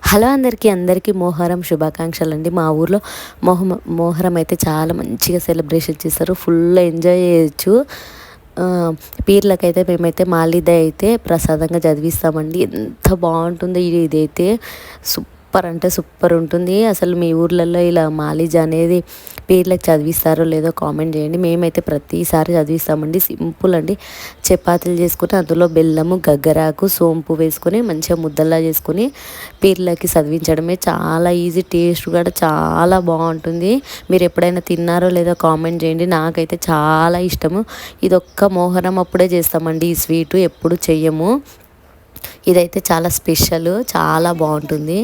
Hello అందరికీ మొహరం శుభాకాంక్షలు అండి. మా ఊర్లో మొహరం అయితే చాలా మంచిగా సెలబ్రేషన్ చేస్తారు. ఫుల్ ఎంజాయ్ చేయొచ్చు. పీర్లకైతే మేమైతే మాలీద అయితే ప్రసాదంగా చదివిస్తామండి. ఎంత బాగుంటుందో ఇదైతే సూపర్ అంటే సూపర్ ఉంటుంది. అసలు మీ ఊర్లలో ఇలా మాలిజ అనేది పీర్లకు చదివిస్తారో లేదో కామెంట్ చేయండి. మేమైతే ప్రతిసారి చదివిస్తామండి. సింపుల్ అండి. చపాతీలు చేసుకుని అందులో బెల్లము, గగ్గరాకు, సోంపు వేసుకొని మంచిగా ముద్దల్లా చేసుకొని పీర్లకి చదివించడమే. చాలా ఈజీ, టేస్ట్ కూడా చాలా బాగుంటుంది. మీరు ఎప్పుడైనా తిన్నారో లేదో కామెంట్ చేయండి. నాకైతే చాలా ఇష్టము. ఇదొక్క మొహరం అప్పుడే చేస్తామండి ఈ స్వీటు, ఎప్పుడు చెయ్యము. ఇదైతే చాలా స్పెషల్, చాలా బాగుంటుంది.